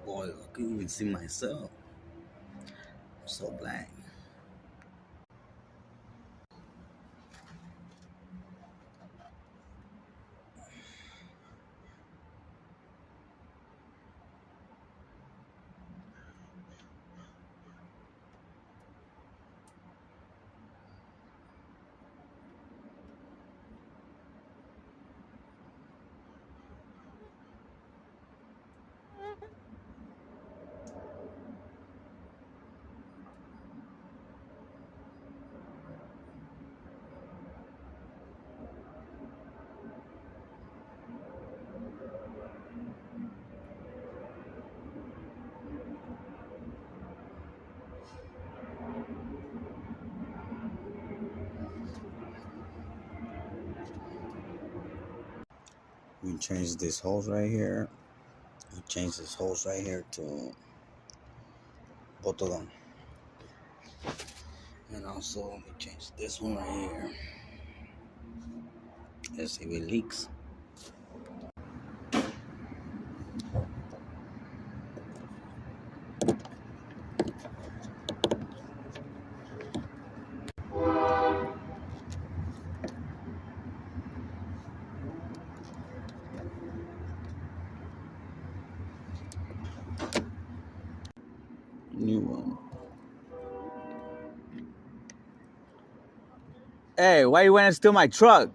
Boy, I can even see myself. I'm so black. We change this hose right here. We change this hose right here to both of them. And also we change this one right here. Let's see if it leaks. New one. Hey, why you went and steal my truck?